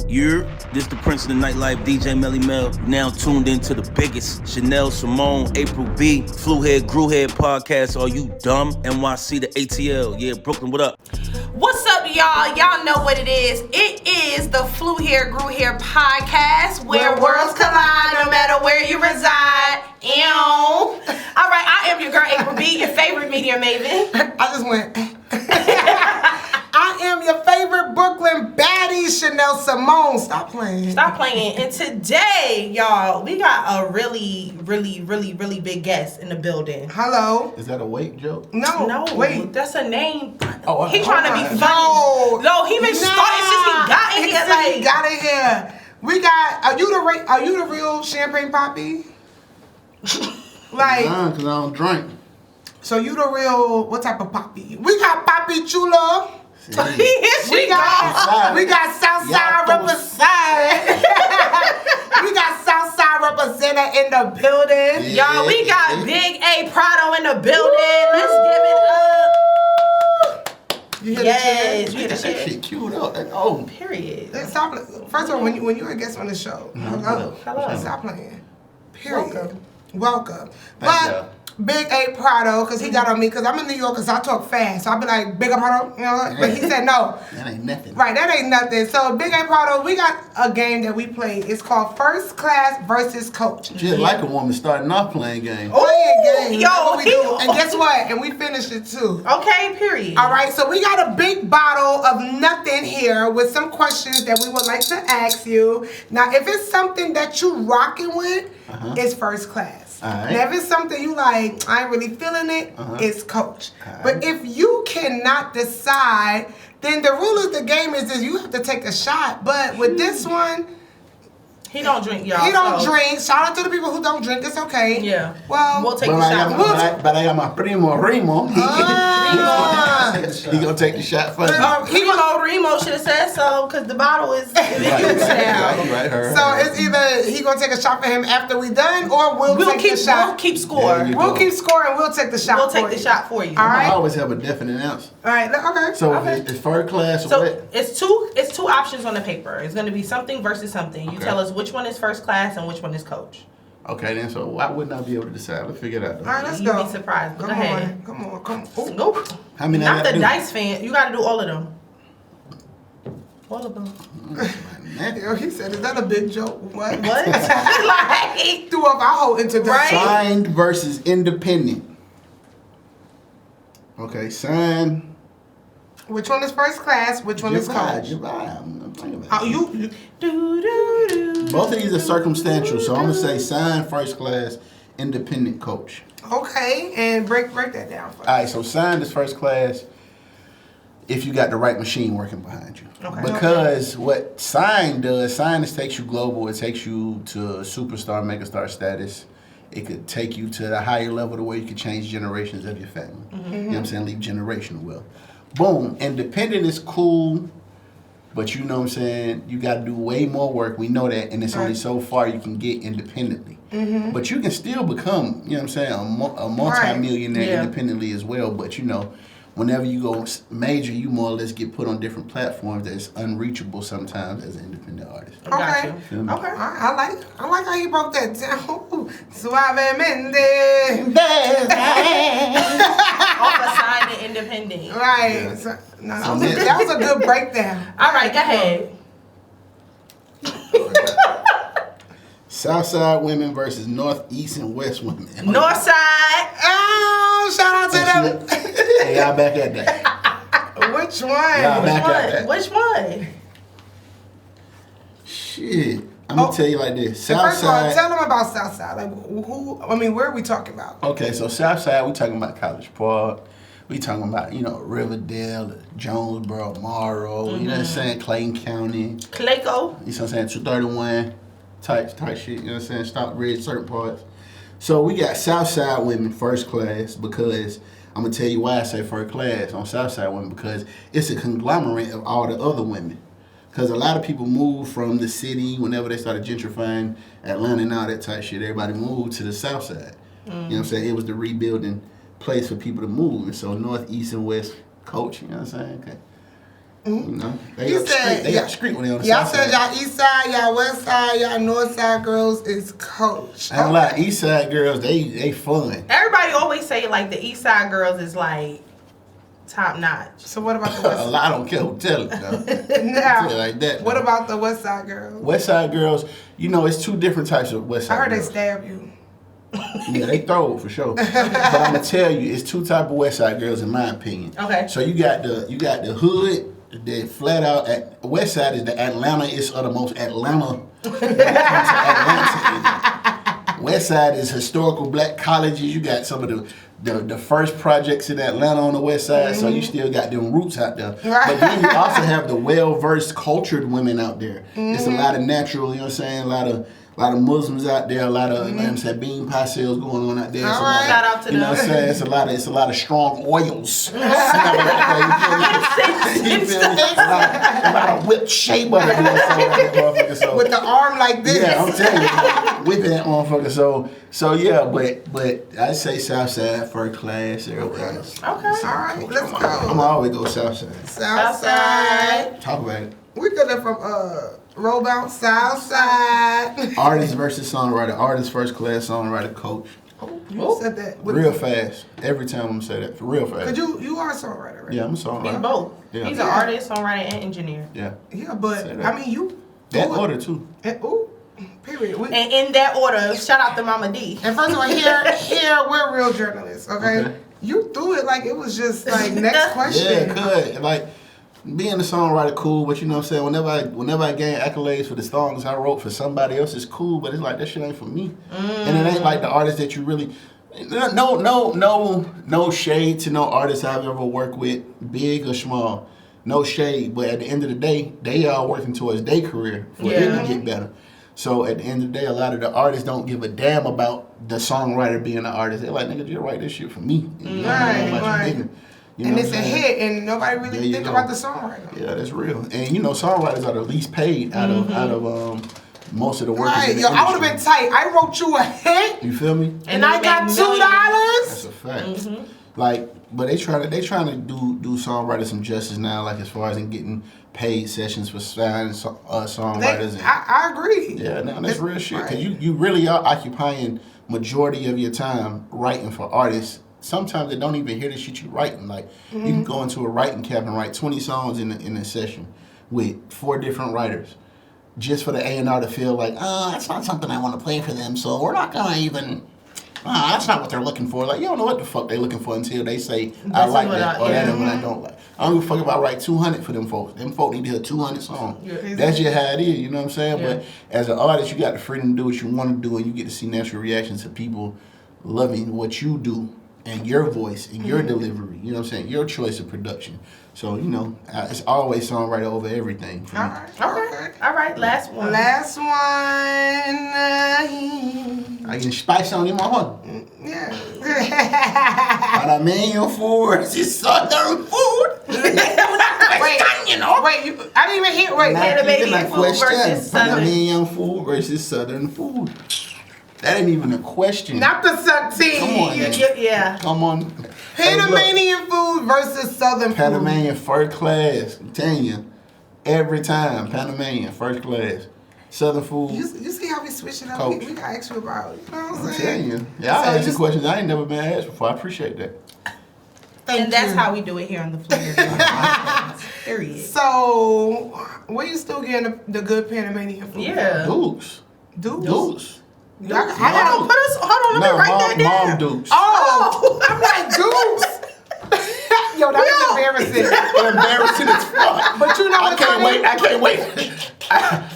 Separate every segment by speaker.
Speaker 1: You're this the Prince of the Nightlife, DJ Melly Mel. Now tuned into the biggest Shenelle Simone, April B, Flu Head, Grew Head podcast. Are you dumb? NYC, the ATL. Yeah, Brooklyn, what up?
Speaker 2: What's up, y'all? Y'all know what it is. It is the Flu Hair, Grew Hair podcast where worlds collide no matter where you reside. Ew. All right, I am your girl, April B, your favorite media maven.
Speaker 3: I just went. I am your favorite Brooklyn baddie, Shenelle Simone. Stop playing.
Speaker 2: Stop playing. And today, y'all, we got a really big guest in the building.
Speaker 3: Hello.
Speaker 4: Is that a weight joke?
Speaker 2: No,
Speaker 3: wait.
Speaker 2: That's a name.
Speaker 4: Oh,
Speaker 2: he trying to be funny.
Speaker 3: No,
Speaker 2: he been starting since he got in here.
Speaker 3: Since he got in here. We got. Are you the real champagne poppy? Like.
Speaker 4: Nah, cause I don't drink.
Speaker 3: So you the real what type of poppy? We got Poppy Chulo.
Speaker 2: we
Speaker 3: got Southside representative. We got Southside representative in the building.
Speaker 2: Yeah. Y'all, we got Big A Prado in the building. Let's give it up.
Speaker 3: You hear
Speaker 2: yes,
Speaker 3: the
Speaker 2: you hear the
Speaker 4: That
Speaker 2: shit.
Speaker 4: shit cute up. Oh,
Speaker 2: Period.
Speaker 3: Stop. First of all, when you're a guest on the show, hello. Stop playing. Period. Welcome. But Big A Prado, because he got on me, because I'm in New York, because I talk fast. So I'll be like, Big A Prado, you know? But he said no.
Speaker 4: that ain't nothing.
Speaker 3: Right, that ain't nothing. So Big A Prado, we got a game that we play. It's called First Class versus Coach.
Speaker 4: Just like a woman starting off playing games.
Speaker 3: Playing games.
Speaker 2: Yo,
Speaker 3: That's what we do. And guess what? And we finished it too.
Speaker 2: Okay, period.
Speaker 3: All right, so we got a big bottle of nothing here with some questions that we would like to ask you. Now, if it's something that you rocking with, it's First Class.
Speaker 4: All right.
Speaker 3: Now, if it's something you like, I ain't really feeling it, it's Coach.
Speaker 4: Right.
Speaker 3: But if you cannot decide, then the rule of the game is you have to take a shot. But with this one,
Speaker 2: he don't drink, y'all.
Speaker 3: he don't drink. Shout out to the people who don't drink. It's okay.
Speaker 2: Yeah.
Speaker 3: Well,
Speaker 2: we'll take
Speaker 4: But
Speaker 2: the
Speaker 4: I
Speaker 2: shot.
Speaker 4: got my primo Remo. He gonna take the shot first.
Speaker 2: Remo should have said so, because the bottle is huge now.
Speaker 4: Right,
Speaker 3: So it's either he gonna take a shot for him after we done, or we'll take the shot.
Speaker 2: We'll keep score.
Speaker 3: We'll keep scoring. We'll take the shot.
Speaker 2: We'll take the shot for you.
Speaker 3: All
Speaker 4: I
Speaker 3: right.
Speaker 4: always have a definite answer.
Speaker 3: All right. Okay.
Speaker 4: So if it's first class or
Speaker 2: So
Speaker 4: what?
Speaker 2: it's two options on the paper. It's going to be something versus something. You tell us which one is first class and which one is coach.
Speaker 4: Okay, then. So why wouldn't I be able to decide? Let's figure it out.
Speaker 3: All right. Let's
Speaker 2: You'd
Speaker 3: go.
Speaker 2: be surprised.
Speaker 3: Come
Speaker 2: Go ahead.
Speaker 3: on. Ooh.
Speaker 2: Nope.
Speaker 4: How many?
Speaker 2: Not
Speaker 4: I
Speaker 2: the
Speaker 4: gotta
Speaker 2: dice fan. You got to do all of them. All of them.
Speaker 3: Yo, he said, "Is that a big joke?" What?
Speaker 2: What? Like,
Speaker 3: Threw up our whole introduction.
Speaker 2: Right?
Speaker 4: Signed versus independent. Okay, signed.
Speaker 3: Which one is first class? Which one is coach?
Speaker 4: You're right. I'm thinking about
Speaker 3: Oh,
Speaker 4: it.
Speaker 3: you.
Speaker 4: Both of these are circumstantial, so I'm gonna say signed first class, independent coach.
Speaker 3: Okay, and break that down for us.
Speaker 4: All right, so signed is first class if you got the right machine working behind you.
Speaker 2: Okay.
Speaker 4: Because what signed does, signed takes you global. It takes you to superstar, megastar status. It could take you to the higher level to where you could change generations of your family. You know what I'm saying? Leave generational wealth. Boom. Independent is cool, but you know what I'm saying? You got to do way more work. We know that, and it's only so far you can get independently. But you can still become, you know what I'm saying, a multi-millionaire independently as well. But, you know, whenever you go major, you more or less get put on different platforms that's unreachable sometimes as an independent artist.
Speaker 3: Okay.
Speaker 2: Got you.
Speaker 3: Okay. I like how you broke that down. Suavemente.
Speaker 2: Off a sign and independent.
Speaker 3: Right.
Speaker 4: Yeah.
Speaker 3: So, that was a good breakdown.
Speaker 2: All right, go ahead.
Speaker 4: Southside women versus Northeast and West women.
Speaker 2: Northside.
Speaker 3: Oh, shout out to them.
Speaker 4: Hey, y'all back at that.
Speaker 3: Which one?
Speaker 4: Y'all back at that.
Speaker 2: Which one?
Speaker 4: Shit. I'm going to tell you like this.
Speaker 3: First of all,
Speaker 4: Southside.
Speaker 3: tell them about Southside. Like, where are we talking about?
Speaker 4: Okay, so Southside, we talking about College Park. We talking about, you know, Riverdale, Jonesboro, Morrow, you know what I'm saying, Clayton County.
Speaker 2: Clayco.
Speaker 4: You know what I'm saying, 231 type shit, you know what I'm saying, Stockbridge, certain parts. So we got Southside women first class because, I'm going to tell you why I say first class on Southside women, because it's a conglomerate of all the other women. Because a lot of people moved from the city whenever they started gentrifying Atlanta and all that type shit. Everybody moved to the South Side. You know what I'm saying? It was the rebuilding place for people to move. And so North, East, and West coach, you know what I'm saying? Okay. You know, they
Speaker 3: You
Speaker 4: got
Speaker 3: said
Speaker 4: they got street when they on the
Speaker 3: y'all
Speaker 4: south
Speaker 3: said
Speaker 4: side.
Speaker 3: y'all east side, y'all west side, y'all north side girls is coach.
Speaker 4: I don't lie, east side girls, they fun.
Speaker 2: Everybody always say like the East Side girls is like top notch.
Speaker 3: So what about the west
Speaker 4: A
Speaker 3: side?
Speaker 4: lot, I don't care who tell it, though.
Speaker 3: Now,
Speaker 4: Tell it like that.
Speaker 3: what
Speaker 4: though.
Speaker 3: about the west side girls?
Speaker 4: West side girls? You know, it's two different types of west side
Speaker 3: I heard
Speaker 4: girls.
Speaker 3: they stab you.
Speaker 4: Yeah, they throw it for sure. But I'm gonna tell you, it's two type of West Side girls in my opinion.
Speaker 2: Okay.
Speaker 4: So you got the hood, the flat out at West Side is the Atlanta-ish of the most Atlanta. When it comes to Atlanta. West Side is historical black colleges. You got some of the first projects in Atlanta on the West Side, so you still got them roots out there.
Speaker 3: Right.
Speaker 4: But then you also have the well-versed, cultured women out there. It's a lot of natural, you know what I'm saying? A lot of Muslims out there, a lot of, you know what I'm saying, bean pie sales going on out there.
Speaker 3: All right.
Speaker 2: Shout out to
Speaker 4: you know
Speaker 2: them.
Speaker 4: what I'm saying? It's a lot of strong oils. You feel me? A lot of whipped shea butter going on that motherfucker. So,
Speaker 3: With the arm like this.
Speaker 4: yeah, I'm telling you, whipping that motherfucker. So yeah, but I say Southside first class, everywhere else.
Speaker 2: Okay.
Speaker 3: All right, let's
Speaker 4: I'm
Speaker 3: go.
Speaker 4: always go Southside.
Speaker 3: Southside.
Speaker 4: Talk about it.
Speaker 3: We got that from Roll Bounce Southside.
Speaker 4: Artist versus songwriter. Artist first class, songwriter coach.
Speaker 3: Oh, you said that.
Speaker 4: Real fast. Every time I'm gonna say that. For real fast.
Speaker 3: Cause you are a songwriter, right?
Speaker 4: Yeah, I'm a songwriter.
Speaker 2: He's both.
Speaker 4: Yeah.
Speaker 2: He's an artist, songwriter, and engineer.
Speaker 4: Yeah.
Speaker 3: Yeah, but
Speaker 4: Say that.
Speaker 3: I mean you.
Speaker 4: That
Speaker 3: do it-
Speaker 4: order too.
Speaker 3: Ooh, period.
Speaker 2: And in that order, shout out to Mama D.
Speaker 3: And first of all, here we're real journalists, okay?
Speaker 4: Okay.
Speaker 3: You threw it like it was just like next question.
Speaker 4: Yeah, good. Like being a songwriter cool, but you know what I'm saying, whenever I gain accolades for the songs I wrote for somebody else, it's cool, but it's like that shit ain't for me. And it ain't like the artist that you really no shade to no artist I've ever worked with, big or small. No shade, but at the end of the day, they are working towards their career for them to get better. So at the end of the day, a lot of the artists don't give a damn about the songwriter being an artist. They're like, nigga, you write this shit for me. You know
Speaker 3: Right,
Speaker 4: about
Speaker 3: right.
Speaker 4: you, nigga. You know
Speaker 3: And
Speaker 4: what
Speaker 3: it's a
Speaker 4: I'm saying?
Speaker 3: hit, and nobody
Speaker 4: There
Speaker 3: really
Speaker 4: you
Speaker 3: think
Speaker 4: go.
Speaker 3: about the songwriter.
Speaker 4: Yeah, that's real. And you know, songwriters are the least paid out of most of the workers
Speaker 3: Right,
Speaker 4: in the
Speaker 3: yo, I would have
Speaker 4: industry.
Speaker 3: been tight. I wrote you a hit,
Speaker 4: You feel me?
Speaker 3: and I got
Speaker 4: That's
Speaker 3: $2.
Speaker 4: a fact. Like, but they trying to do songwriters some justice now, like as far as in getting paid sessions for songwriters.
Speaker 3: I agree.
Speaker 4: Yeah, no, that's
Speaker 3: It's-
Speaker 4: real shit. Cause
Speaker 3: right.
Speaker 4: you really are occupying majority of your time writing for artists. Sometimes they don't even hear the shit you writing. Like you can go into a writing camp and write 20 songs in a session with 4 different writers, just for the A&R to feel like, that's not something I want to play for them. So we're not gonna even. That's not what they're looking for. Like you don't know what the fuck they're looking for until they say I
Speaker 2: This
Speaker 4: like
Speaker 2: is what
Speaker 4: that
Speaker 2: I-
Speaker 4: or that
Speaker 2: yeah.
Speaker 4: one I don't like. I don't give a fuck if I write 200 for them folks. Them folks need to hear 200 songs.
Speaker 3: Yeah.
Speaker 4: That's just how it is. You know what I'm saying?
Speaker 2: Yeah.
Speaker 4: But as an artist, you got the freedom to do what you want to do, and you get to see natural reactions to people loving what you do and your voice and your delivery. You know what I'm saying? Your choice of production. So you know, it's always songwriter over everything. For me.
Speaker 3: All right.
Speaker 2: Okay. All right, last one.
Speaker 3: Last one.
Speaker 4: I get spice on him, my one.
Speaker 3: Yeah.
Speaker 4: Panamanian food versus Southern food.
Speaker 3: Wait, I didn't even hear. Wait,
Speaker 4: Not
Speaker 2: Panamanian
Speaker 4: even a
Speaker 2: food
Speaker 4: question.
Speaker 2: versus Southern.
Speaker 4: Panamanian food versus Southern food. That ain't even a question.
Speaker 3: not the Sutty.
Speaker 4: Come on, man.
Speaker 2: Yeah.
Speaker 4: Come on.
Speaker 3: Panamanian food versus Southern food.
Speaker 4: Panamanian first class. I'm telling you. Every time. Panamanian first class. Southern food.
Speaker 3: You see how we switch it up?
Speaker 4: Coach.
Speaker 3: We got extra about it. You know what I'm
Speaker 4: I'm
Speaker 3: saying?
Speaker 4: telling you. Yeah, I
Speaker 3: So
Speaker 4: asked you
Speaker 3: you-
Speaker 4: questions I ain't never been asked before. I appreciate that.
Speaker 2: And that's how we do it here on the Fluid. Period.
Speaker 3: So, where you still getting the good Panamanian food?
Speaker 2: Yeah.
Speaker 4: Dukes.
Speaker 3: Dudes?
Speaker 4: Dukes.
Speaker 3: I gotta
Speaker 2: Put us. Hold on. Let me write that down.
Speaker 4: Mom Dukes.
Speaker 3: Oh, I'm like dudes. Yo, that was embarrassing.
Speaker 4: Embarrassing as fuck.
Speaker 3: But you know
Speaker 4: I
Speaker 3: what's
Speaker 4: can't
Speaker 3: funny?
Speaker 4: wait. I can't wait.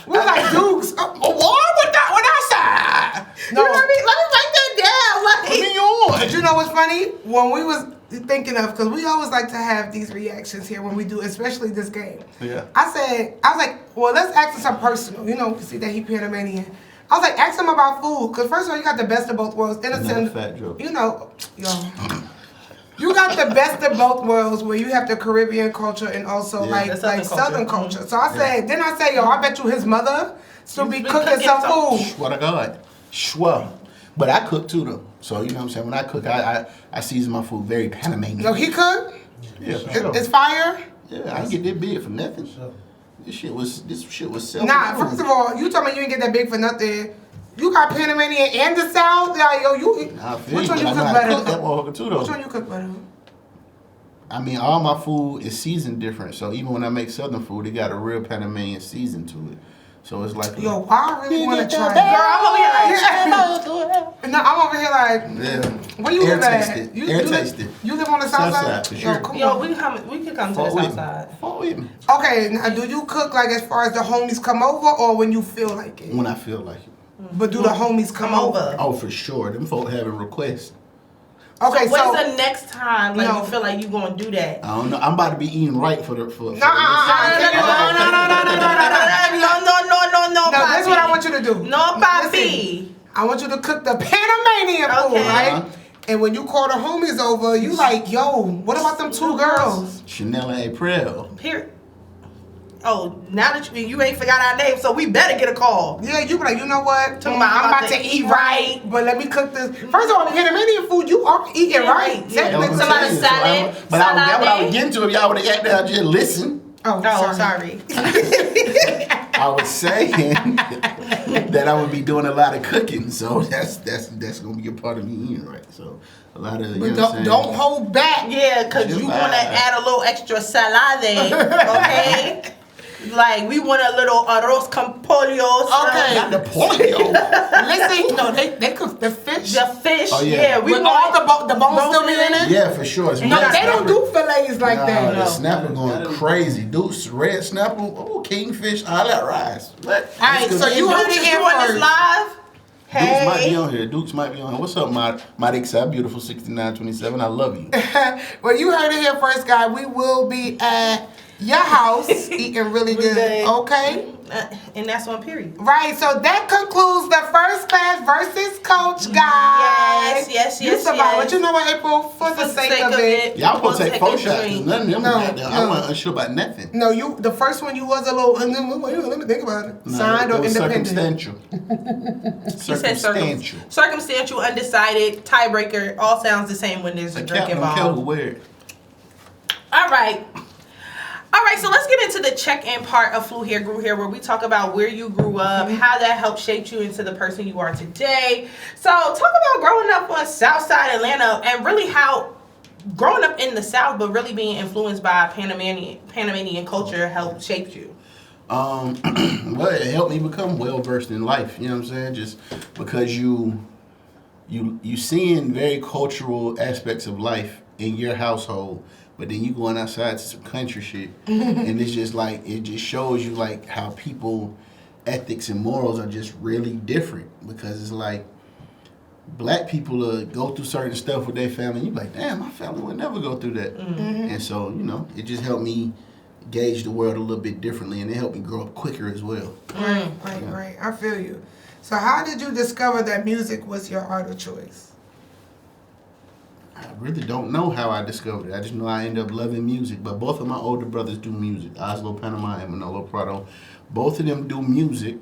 Speaker 3: We like dukes.
Speaker 4: What with that? What outside?
Speaker 3: No.
Speaker 2: You know what I mean? Let me write that down.
Speaker 4: What
Speaker 2: Like,
Speaker 4: are you on?
Speaker 3: But you know what's funny? When we was thinking of, because we always like to have these reactions here when we do, especially this game.
Speaker 4: Yeah.
Speaker 3: I was like, well, let's ask him something personal. You know, see that he Panamanian. I was like, ask him about food, because first of all, you got the best of both worlds. In a
Speaker 4: Another
Speaker 3: sense,
Speaker 4: fat joke.
Speaker 3: you know, you got the best of both worlds where you have the Caribbean culture and also
Speaker 4: Yeah.
Speaker 3: like
Speaker 2: The Southern
Speaker 3: Southern
Speaker 2: culture.
Speaker 3: culture. So I said, then I say, yo, I bet you his mother still be cooking some food.
Speaker 4: Swear to God. Swear. But I cook too though. So you know what I'm saying? When I cook, I season my food very Panamanian.
Speaker 3: No, he cooked.
Speaker 4: Yeah, for sure.
Speaker 3: It's fire.
Speaker 4: Yeah, I didn't get that big for nothing. This shit was self.
Speaker 3: Nah, first of all, you told me you didn't get that big for nothing. You got Panamanian and the South. Like, yo, which one you cook better?
Speaker 4: That motherfucker too, though.
Speaker 3: Which one you cook better?
Speaker 4: I mean, all my food is seasoned different. So even when I make Southern food, it got a real Panamanian season to it. So it's like,
Speaker 3: yo, I really want to try it.
Speaker 2: Girl, I'm over here like,
Speaker 3: No, I'm over here like, where you live at?
Speaker 4: Air tasted.
Speaker 3: You live on the south side?
Speaker 4: For sure.
Speaker 2: Yo, we can come to the south side.
Speaker 4: Fuck with me.
Speaker 3: Okay, now do you cook like as far as the homies come over or when you feel like it?
Speaker 4: When I feel like it.
Speaker 3: But do the homies come over?
Speaker 4: Oh, for sure. Them folk having requests.
Speaker 3: Okay,
Speaker 2: so when's the next time you feel like you gonna do that?
Speaker 4: I don't know. I'm about to be eating right for
Speaker 3: No,
Speaker 4: No,
Speaker 3: that's what I want you to do.
Speaker 2: No, papi.
Speaker 3: I want you to cook the Panamanian food, right? And when you call the homies over, you like, yo, what about them two girls?
Speaker 4: Shenelle and A Prado.
Speaker 2: Period. Oh, now that you ain't forgot our name, so we better get a call.
Speaker 3: Yeah, you be like, you know what?
Speaker 2: I'm
Speaker 3: about to eat right, but let me cook this. First of all, the Panamanian food, you are eating right.
Speaker 2: Yeah. Somebody salad.
Speaker 4: But that's what I was getting to. If y'all would have got there, just listen.
Speaker 3: Oh, sorry.
Speaker 4: I was saying that I would be doing a lot of cooking, so that's gonna be a part of me eating right. So a lot of
Speaker 3: don't hold back.
Speaker 2: Yeah, cause you wanna add a little extra salad, okay? Like we want a little arroz con pollo.
Speaker 3: Okay.
Speaker 4: Not the pollo.
Speaker 3: Listen, no, they cook the fish.
Speaker 2: The fish,
Speaker 4: oh, yeah.
Speaker 2: We
Speaker 3: with
Speaker 2: want
Speaker 3: all the bones still in it.
Speaker 4: Yeah, for sure.
Speaker 3: No, they don't do fillets like that.
Speaker 4: The snapper going crazy. Dude's red snapper, kingfish, all that rice.
Speaker 3: All right, so you heard it here
Speaker 2: first. Live. Hey.
Speaker 4: Dukes might be on here. Dukes might be on here. What's up, my beautiful 6927? I love you.
Speaker 3: Well, you heard it here first, guy. We will be at your house eating really good. Okay?
Speaker 2: And that's on period.
Speaker 3: Right, so that concludes the First Class versus Coach, guys.
Speaker 2: Yes.
Speaker 3: You survived. But you know what, April? For the sake of it.
Speaker 4: Y'all supposed to take 4 shots. None of them
Speaker 3: No.
Speaker 4: I wasn't unsure about nothing.
Speaker 3: No, the first one you was a little, let me think about it. Signed or independent?
Speaker 4: Circumstantial.
Speaker 2: Circumstantial, undecided, tiebreaker, all sounds the same when there's a drink involved. All right, so let's get into the check-in part of Flew Here, Grew Here, where we talk about where you grew up, how that helped shape you into the person you are today. So talk about growing up on Southside Atlanta and really how growing up in the South, but really being influenced by Panamanian culture helped shape you.
Speaker 4: Well, it helped me become well-versed in life, you know what I'm saying? Just because you seeing very cultural aspects of life in your household, but then you going outside to some country shit, and it's just like, it just shows you like how people ethics and morals are just really different, because it's like black people go through certain stuff with their family, you be like, damn, my family would never go through that. And so, you know, it just helped me gauge the world a little bit differently, and it helped me grow up quicker as well.
Speaker 3: Right. I feel you. So how did you discover that music was your art of choice?
Speaker 4: I really don't know how I discovered it. I just know I ended up loving music. But both of my older brothers do music. Oslo, Panamanian, and A Prado. Both of them do music.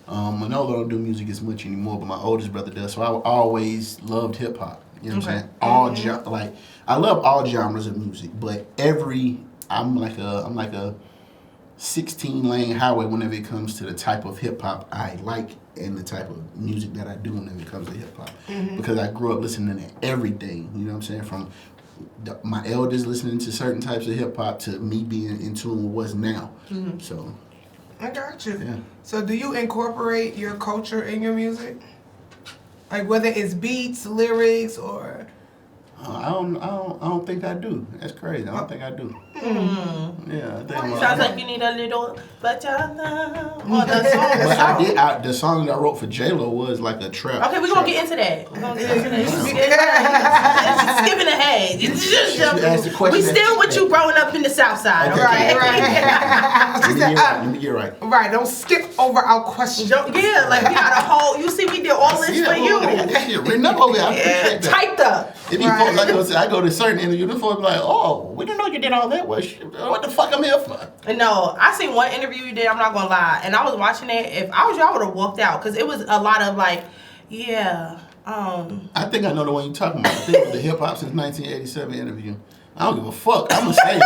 Speaker 4: Manolo don't do music as much anymore, but my oldest brother does. So I always loved hip hop. You know what I'm saying? I love all genres of music, but I'm like a 16-lane highway whenever it comes to the type of hip hop I like and the type of music that I do whenever it comes to hip hop. Because I grew up listening to everything, you know what I'm saying? From my elders listening to certain types of hip hop to me being in tune with what's now. So
Speaker 3: I got you.
Speaker 4: Yeah.
Speaker 3: So do you incorporate your culture in your music? Like whether it's beats, lyrics, or
Speaker 4: I don't think I do. That's crazy. I don't think I do. Yeah, I think
Speaker 2: sounds like you need a little bachata.
Speaker 4: The song that I wrote for J-Lo was like a trap.
Speaker 2: Okay, we're gonna get into that. Skipping ahead. We still with you growing up in the South Side.
Speaker 4: Okay. Let me get right.
Speaker 3: Right, don't skip over our question.
Speaker 2: Yeah, like we got a whole. You see, we did all this for you.
Speaker 4: Shit written up over there.
Speaker 2: Typed up.
Speaker 4: I go to certain interviews, the folks be like, oh, we didn't know you did all that. What the fuck I'm here for?
Speaker 2: No, I seen one interview you did, I'm not gonna lie, and I was watching it. If I was you, I would have walked out, because it was a lot of like,
Speaker 4: I think I know the one you're talking about. I think it was the Hip Hop Since 1987 interview. I don't give a fuck. I'm gonna say it.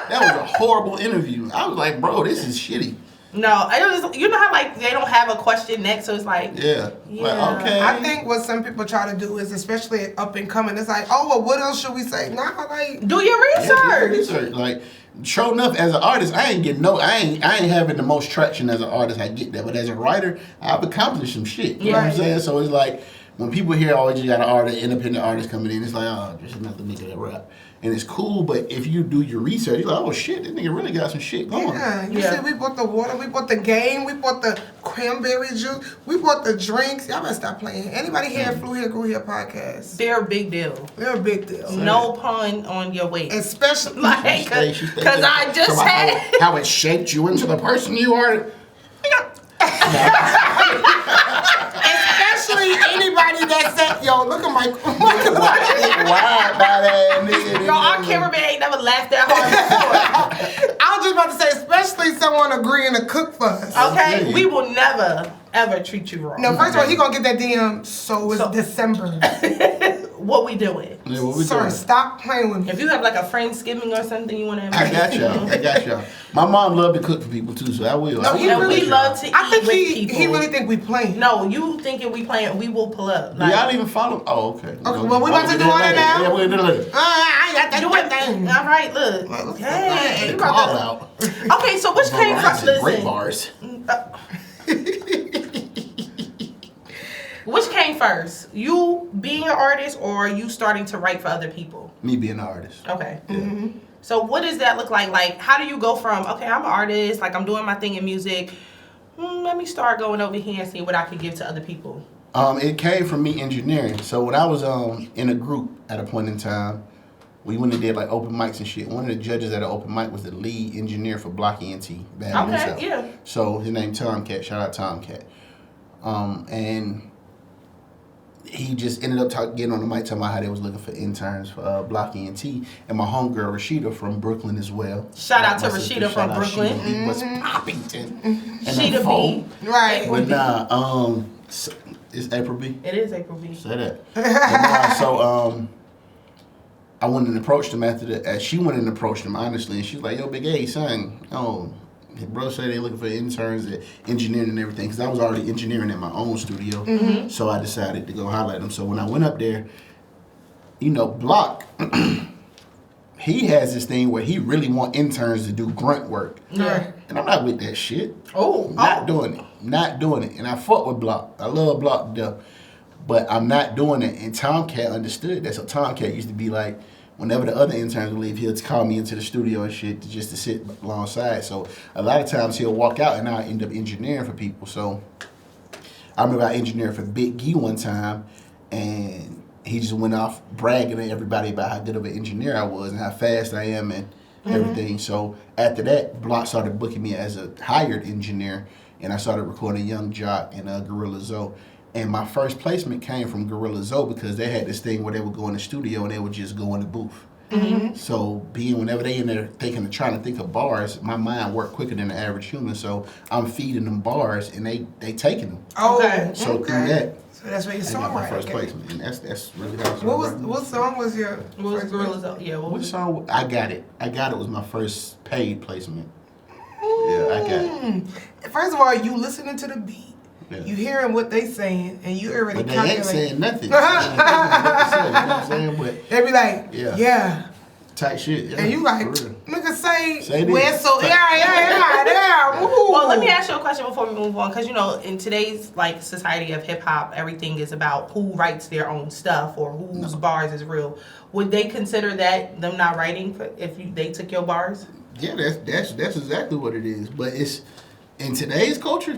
Speaker 4: That was a horrible interview. I was like, bro, this is shitty.
Speaker 2: No, it was. You know how like they don't have a question next, so it's like
Speaker 4: yeah. Like, okay.
Speaker 3: I think what some people try to do is, especially up and coming, it's like, oh well, what else should we say? Nah, like
Speaker 2: do your research.
Speaker 4: Like, sure enough, as an artist, I ain't having the most traction as an artist. I get that, but as a writer, I've accomplished some shit. You know what I'm saying? So it's like when people hear, oh, you got an artist, independent artist coming in, it's like, oh, just another nigga that rap. And it's cool, but if you do your research, you're like, oh shit, this nigga really got some shit going.
Speaker 3: Yeah, you see, we bought the water, we bought the game, we bought the cranberry juice, we bought the drinks. Y'all better stop playing. Anybody here at Flew Here, Grew Here podcast?
Speaker 2: They're a big deal.
Speaker 3: They're a big deal.
Speaker 2: No pun on your weight.
Speaker 3: Especially,
Speaker 2: like, because I just had...
Speaker 4: How it shaped you into the person you are.
Speaker 3: Especially anybody that said, yo, look at my
Speaker 2: Yo, our cameraman ain't never laughed that hard before.
Speaker 3: I was just about to say, especially someone agreeing to cook for us.
Speaker 2: Okay? We will never, ever treat you wrong.
Speaker 3: No, first of all, he gonna get that DM, so it's December.
Speaker 2: What we doing?
Speaker 4: Yeah, what we
Speaker 3: Sorry,
Speaker 4: doing?
Speaker 3: stop playing with me.
Speaker 2: If you have like a Friendsgiving or something you want to
Speaker 4: I got y'all. My mom loved to cook for people too, so I will.
Speaker 3: No,
Speaker 2: we love to eat
Speaker 3: I think
Speaker 2: with people.
Speaker 3: he really think we playing.
Speaker 2: No, you thinking we playing, we will pull up.
Speaker 4: Do y'all even follow? Oh, okay.
Speaker 3: Okay, well, we about to do all that now?
Speaker 4: Yeah, we're gonna do it.
Speaker 3: I got that
Speaker 2: Do it. All right, look. Hey, you
Speaker 4: Call
Speaker 2: about to-
Speaker 4: out.
Speaker 2: Okay, so which came first?
Speaker 4: Great
Speaker 2: Listen.
Speaker 4: bars.
Speaker 2: Which came first? You being an artist or you starting to write for other people?
Speaker 4: Me being an artist.
Speaker 2: Okay.
Speaker 4: Yeah.
Speaker 3: Mm-hmm.
Speaker 2: So what does that look like? Like, how do you go from, okay, I'm an artist, like I'm doing my thing in music. Let me start going over here and see what I can give to other people.
Speaker 4: It came from me engineering. So when I was in a group at a point in time, we went and did like open mics and shit. One of the judges at an open mic was the lead engineer for Block ENT.
Speaker 2: Okay, yeah.
Speaker 4: So his name Tomcat. Shout out Tomcat. And he just ended up getting on the mic talking about how they was looking for interns for Block ENT. And my homegirl Rashida from Brooklyn as well.
Speaker 2: Shout out to Rashida from Brooklyn.
Speaker 4: She was Poppington.
Speaker 2: Sheeta B.
Speaker 3: Right.
Speaker 4: But nah, it's April B.
Speaker 2: It is April B.
Speaker 4: Say that. But nah, so I went and approached him after that. She went and approached him honestly, and she was like, "Yo, Big A, son, his bro said they looking for interns at engineering and everything." Because I was already engineering at my own studio, so I decided to go holler at him. So when I went up there, Block, he has this thing where he really want interns to do grunt work.
Speaker 2: Yeah.
Speaker 4: And I'm not with that shit.
Speaker 2: Not
Speaker 4: doing it. And I fuck with Block. I love Block though. But I'm not doing it. And Tomcat understood that. So Tomcat used to be like, whenever the other interns would leave, he'll call me into the studio and shit just to sit alongside. So a lot of times he'll walk out and I'll end up engineering for people. So I remember I engineered for Big Gee one time, and he just went off bragging to everybody about how good of an engineer I was and how fast I am and everything. So after that, Block started booking me as a hired engineer, and I started recording Young Jock and Gorilla Zoe. And my first placement came from Gorilla Zoe because they had this thing where they would go in the studio and they would just go in the booth. So whenever they in there trying to think of bars, my mind worked quicker than the average human. So I'm feeding them bars and they taking them.
Speaker 3: Okay.
Speaker 4: So through that,
Speaker 3: so that's where your
Speaker 4: I got my first
Speaker 3: songwriter.
Speaker 4: placement, and that's really how I started.
Speaker 3: What song was your?
Speaker 2: What was Gorilla Zoe? Yeah, what
Speaker 4: Which
Speaker 2: was
Speaker 4: song? I Got It. I Got It was my first paid placement. Yeah, I got it.
Speaker 3: First of all, you listening to the beat.
Speaker 4: Yeah.
Speaker 3: You hearing what they saying, and you already
Speaker 4: But they ain't
Speaker 3: calculate.
Speaker 4: saying nothing. You know what I'm saying? But
Speaker 3: They be like,
Speaker 4: Yeah.
Speaker 3: yeah.
Speaker 4: tight shit. Yeah,
Speaker 3: And you like,
Speaker 4: for real.
Speaker 3: nigga say
Speaker 4: Say
Speaker 3: where
Speaker 4: this.
Speaker 3: so yeah. Woo.
Speaker 2: Well, let me ask you a question before we move on, because in today's society of hip hop, everything is about who writes their own stuff or whose bars is real. Would they consider that them not writing if they took your bars?
Speaker 4: Yeah, that's exactly what it is. But it's in today's culture.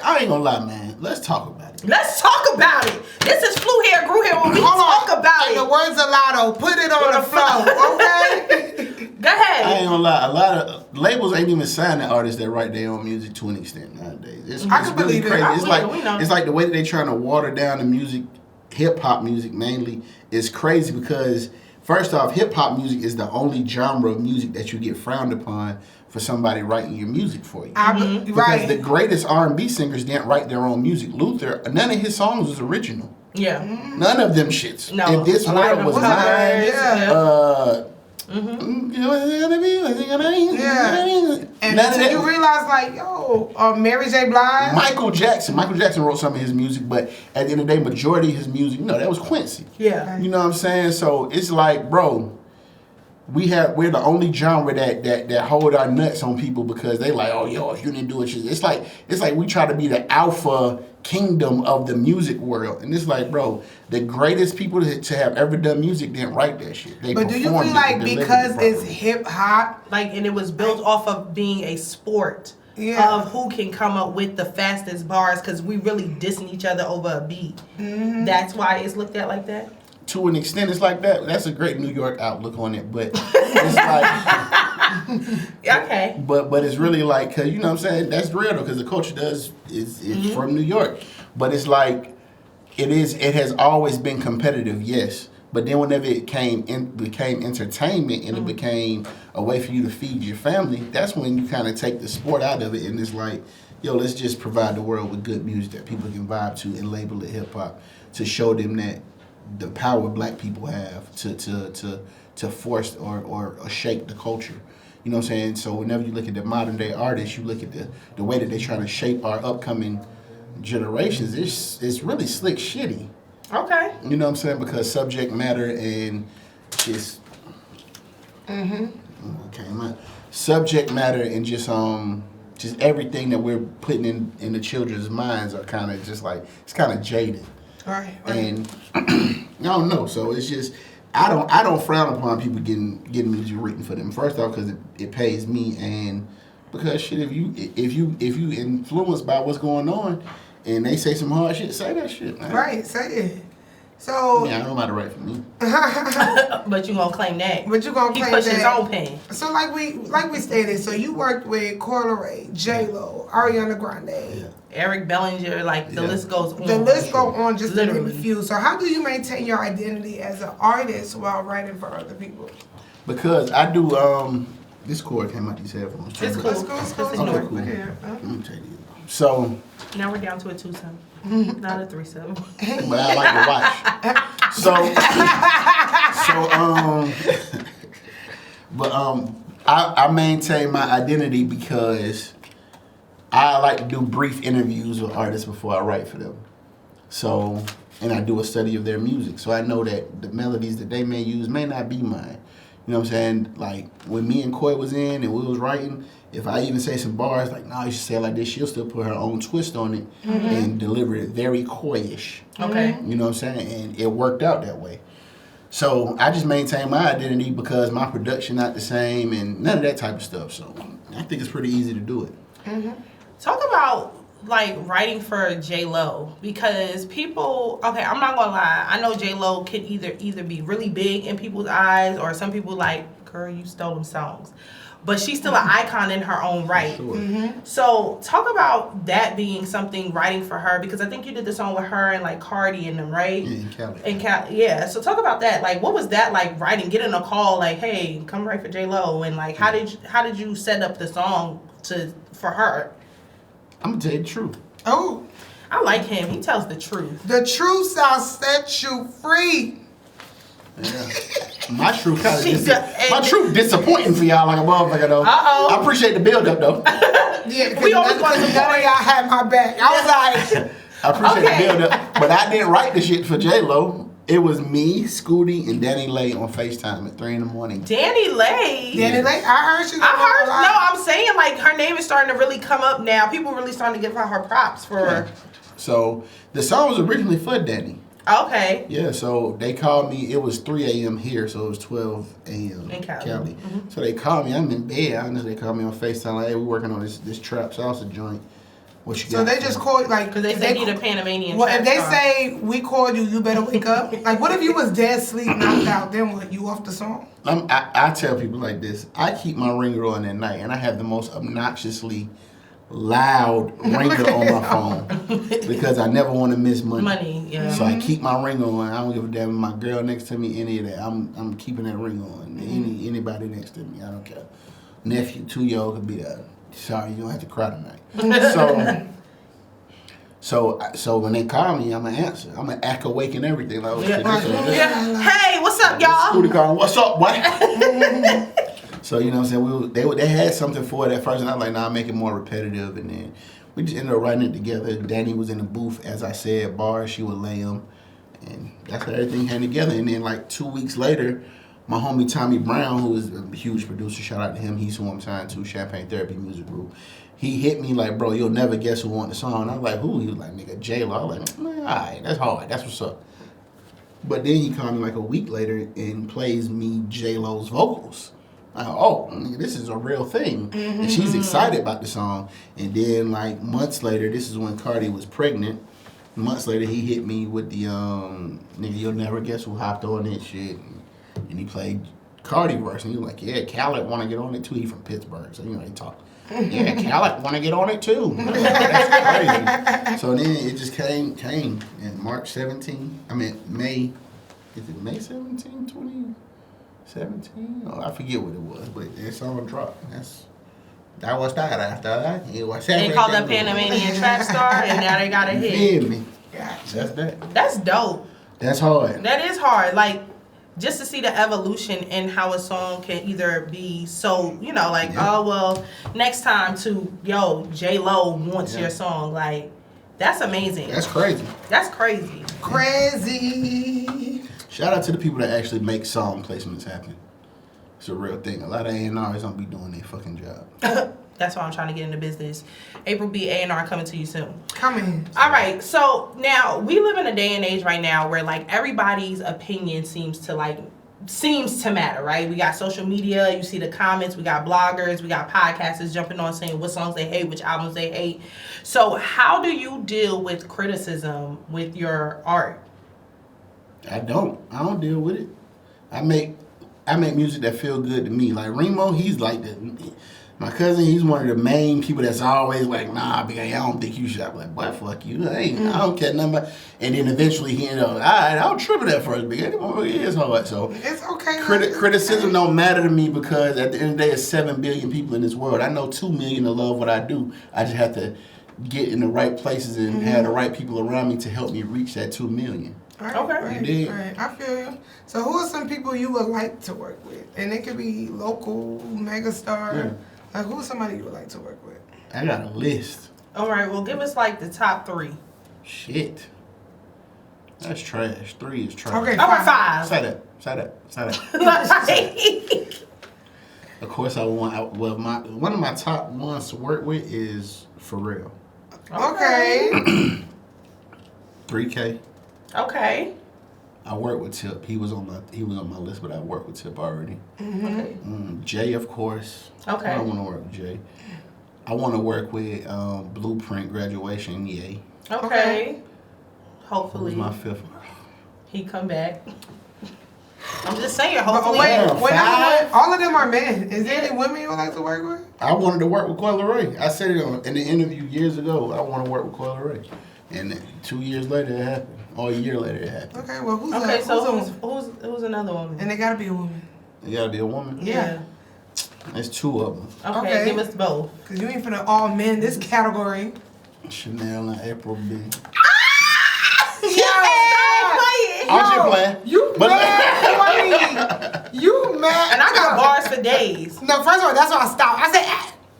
Speaker 4: I ain't gonna lie, man. Let's talk about it.
Speaker 2: Let's talk about it. This is Flew Here, Grew Here, when we talk about
Speaker 3: In
Speaker 2: it.
Speaker 3: the words of Lotto, put it on the floor, okay?
Speaker 2: Go ahead.
Speaker 4: I ain't gonna lie. A lot of labels ain't even signing artists that write their own music to an extent nowadays. It's
Speaker 3: I can
Speaker 4: really
Speaker 3: believe it.
Speaker 4: crazy.
Speaker 2: We know.
Speaker 4: It's like the way that they trying to water down the music, hip hop music mainly, is crazy because first off, hip hop music is the only genre of music that you get frowned upon for somebody writing your music for you. Because
Speaker 3: Right.
Speaker 4: the greatest R&B singers didn't write their own music. Luther, none of his songs was original.
Speaker 2: Yeah.
Speaker 4: None of them shits.
Speaker 2: No.
Speaker 4: If This
Speaker 2: A lot of
Speaker 4: World was
Speaker 2: them
Speaker 4: mine,
Speaker 2: covers,
Speaker 3: yeah. Mm-hmm.
Speaker 4: You know what it's gonna be? What's it gonna be?
Speaker 3: Yeah. And until you realize, like, yo, Mary J. Blige.
Speaker 4: Michael Jackson wrote some of his music, but at the end of the day, majority of his music, that was Quincy.
Speaker 2: Yeah.
Speaker 4: You know what I'm saying? So it's like, bro, we're the only genre that hold our nuts on people because they like, oh, yo, if you didn't do it, it's like we try to be the alpha kingdom of the music world, and it's like, bro, the greatest people to have ever done music didn't write that shit.
Speaker 3: But do you feel like because it's hip hop,
Speaker 2: like, and it was built off of being a sport? Yeah. Of who can come up with the fastest bars, because we really dissing each other over a beat. Mm-hmm. That's why it's looked at like that?
Speaker 4: To an extent, it's like that. That's a great New York outlook on it, but it's like...
Speaker 2: Okay.
Speaker 4: But it's really like, because, you know what I'm saying, that's real, though, because the culture is from New York. But it's like, it has always been competitive, yes. But then whenever it became entertainment and it became a way for you to feed your family, that's when you kind of take the sport out of it, and it's like, yo, let's just provide the world with good music that people can vibe to and label it hip-hop to show them that the power black people have to force or shape the culture. You know what I'm saying? So whenever you look at the modern day artists, you look at the way that they're trying to shape our upcoming generations, it's really slick shitty.
Speaker 2: Okay.
Speaker 4: You know what I'm saying? Because subject matter and just subject matter and just everything that we're putting in the children's minds are kind of just like, it's kind of jaded.
Speaker 3: Right.
Speaker 4: And I don't know. So it's just, I don't frown upon people getting music written for them. First off, because it pays me, and because shit, if you influenced by what's going on, and they say some hard shit, say that shit, man.
Speaker 3: Right, say it. So
Speaker 4: yeah, I don't know how to write for me.
Speaker 2: But you gonna claim that.
Speaker 3: But you gonna claim
Speaker 2: he pushed
Speaker 3: that.
Speaker 2: his own pen.
Speaker 3: So like we stated, so you worked with Coi Leray, J-Lo, Ariana Grande,
Speaker 2: Eric Bellinger, like the list goes on.
Speaker 3: The list goes on, just
Speaker 2: literally.
Speaker 3: to name a few. So how do you maintain your identity as an artist while writing for other people?
Speaker 4: Because I do. This cord came out these headphones.
Speaker 2: It's cool.
Speaker 3: Let's go.
Speaker 4: Okay, cool.
Speaker 3: Okay.
Speaker 4: Let me take these. So
Speaker 2: now we're down to a 2-7, not a 3-7.
Speaker 4: But I like to watch. I maintain my identity because I like to do brief interviews with artists before I write for them. So, and I do a study of their music. So I know that the melodies that they may use may not be mine. You know what I'm saying? Like, when me and Coi was in and we was writing, if I even say some bars, like, nah, you should say it like this, she'll still put her own twist on it and deliver it very Coi-ish.
Speaker 2: Okay.
Speaker 4: You know what I'm saying? And it worked out that way. So I just maintain my identity because my production not the same and none of that type of stuff. So I think it's pretty easy to do it.
Speaker 2: Mm-hmm. Talk about like writing for J-Lo, because people, okay, I'm not gonna lie, I know J-Lo can either be really big in people's eyes, or some people like, girl, you stole them songs. But she's still an icon in her own right.
Speaker 4: Sure.
Speaker 2: Mm-hmm. So talk about that being something, writing for her, because I think you did the song with her and like Cardi and them, right?
Speaker 4: Yeah, in Cali.
Speaker 2: Yeah. So talk about that. Like, what was that like, writing, getting a call like, hey, come write for J-Lo, and like, how did you set up the song for her?
Speaker 4: I'm gonna tell you the truth.
Speaker 3: Oh,
Speaker 2: I like him. He tells the truth.
Speaker 3: The truth shall set you free.
Speaker 4: Yeah. My truth disappointing for y'all like a motherfucker though.
Speaker 2: Uh-oh.
Speaker 4: I appreciate the build up though.
Speaker 3: Yeah,
Speaker 2: we always want to
Speaker 3: support y'all had my back. I was like,
Speaker 4: I appreciate the build up, but I didn't write the shit for J-Lo. It was me, Scooty, and Danny Lay on FaceTime at 3 a.m.
Speaker 2: Danny Lay?
Speaker 3: Danny Lay? I heard you.
Speaker 2: No, I'm saying like her name is starting to really come up now. People really starting to give her props for.
Speaker 4: Yeah. So the song was originally for Danny.
Speaker 2: Okay.
Speaker 4: Yeah, so they called me. It was 3 a.m. here, so it was 12 a.m.
Speaker 2: in Cali. Mm-hmm.
Speaker 4: So they called me. I'm in bed. Honestly, they called me on FaceTime. Like, hey, we're working on this trap salsa joint. What you got?
Speaker 3: So they just called, like,
Speaker 2: because they need a Panamanian.
Speaker 3: Well, if they say we called you, you better wake up. Like, what if you was dead asleep, knocked out? Then what? You off the song?
Speaker 4: I tell people like this. I keep my ringer on at night, and I have the most obnoxiously loud ringer on my phone because I never want to miss money.
Speaker 2: Yeah.
Speaker 4: So I keep my ringer on. I don't give a damn if my girl next to me, any of that. I'm keeping that ring on. Anybody next to me, I don't care. Nephew, 2-year-old could be there. Sorry, you don't have to cry tonight. So So when they call me, I'm gonna answer. I'm gonna act awake and everything. Like,
Speaker 2: Hey, what's up, y'all?
Speaker 4: Scooter calling, what's up, boy? So you know what I'm saying? They had something for it at first, and I was like, nah, make it more repetitive, and then we just ended up writing it together. Danny was in the booth, as I said, bars, she would lay them, and that's how everything came together. And then like 2 weeks later, my homie Tommy Brown, who is a huge producer, shout out to him, he's who I'm signed to, Champagne Therapy Music Group. He hit me like, bro, you'll never guess who won the song. I was like, who? He was like, nigga, J-Lo. I was like, man, all right, that's hard. That's what's up. But then he called me like a week later and plays me J-Lo's vocals. I go, oh, nigga, this is a real thing. Mm-hmm. And she's excited about the song. And then like months later, this is when Cardi was pregnant. Months later, he hit me with the, nigga, you'll never guess who hopped on that shit. And he played Cardi verse. And he was like, yeah, Khaled want to get on it too. He from Pittsburgh, so you know, he talk. Yeah, Khaled want to get on it too. That's crazy. So then it just came in March 17. I mean, May, is it May 17, 2017? Oh, I forget what it was, but that song dropped. That was that after that. It was
Speaker 2: they called that Panamanian trap star, and now they got a hit.
Speaker 4: You feel me? Gotcha. That's that.
Speaker 2: That's dope.
Speaker 4: That's hard.
Speaker 2: That is hard. Like, just to see the evolution in how a song can either be so, you know, like, oh, well, next time to, yo, J-Lo wants your song. Like, that's amazing.
Speaker 4: That's crazy.
Speaker 2: That's crazy.
Speaker 3: Crazy.
Speaker 4: Shout out to the people that actually make song placements happen. It's a real thing. A lot of A&Rs don't be doing their fucking job.
Speaker 2: That's why I'm trying to get into business. April B, A&R coming to you soon.
Speaker 3: Coming.
Speaker 2: All right, so now we live in a day and age right now where like everybody's opinion seems to matter, right? We got social media, you see the comments, we got bloggers, we got podcasters jumping on saying what songs they hate, which albums they hate. So how do you deal with criticism with your art?
Speaker 4: I don't deal with it. I make music that feel good to me. Like Remo, he's like my cousin, he's one of the main people that's always like, nah, big, I don't think you should. I'm like, boy, fuck you. I don't care nothing about. And then eventually he ended up, all right, I was tripping at first, big. It is hard. So
Speaker 3: it's okay.
Speaker 4: Criticism don't matter to me because at the end of the day, there's 7 billion people in this world. I know 2 million that love what I do. I just have to get in the right places and have the right people around me to help me reach that 2 million.
Speaker 3: All right, I feel you. So who are some people you would like to work with? And it could be local, megastar. Yeah. Like, who's somebody you would like to work with?
Speaker 4: I got a list.
Speaker 2: All right, well, give us like the top 3.
Speaker 4: Shit. That's trash. 3 is trash.
Speaker 3: Okay,
Speaker 2: 5.
Speaker 4: Say that. Of course, one of my top ones to work with is Pharrell.
Speaker 3: Okay.
Speaker 4: 3K.
Speaker 2: Okay.
Speaker 4: I work with Tip. He was on my list, but I worked with Tip already.
Speaker 2: Mm-hmm. Okay.
Speaker 4: Jay, of course.
Speaker 2: Okay.
Speaker 4: I don't want to work with Jay. I want to work with Blueprint Graduation. Yay.
Speaker 2: Okay. Hopefully.
Speaker 4: Who's my 5th?
Speaker 2: He come back. I'm just saying. Hopefully.
Speaker 3: Wait, all of them are men. Is there any women you would like to work with?
Speaker 4: I wanted to work with Coi Leray. I said it in the interview years ago. I want to work with Coi Leray. And 2 years later, it happened. Or a year later, it happened.
Speaker 3: Okay, well, who's
Speaker 2: another woman?
Speaker 3: And they gotta be a woman.
Speaker 4: It gotta be a woman?
Speaker 2: Yeah.
Speaker 4: There's 2 of them.
Speaker 2: Okay, give us both.
Speaker 3: Because you ain't finna all men this category.
Speaker 4: Shenelle and April B.
Speaker 3: I'm
Speaker 4: just playing.
Speaker 3: You mad? You mad?
Speaker 2: And I got bars for days.
Speaker 3: No, first of all, that's why I stopped. I said,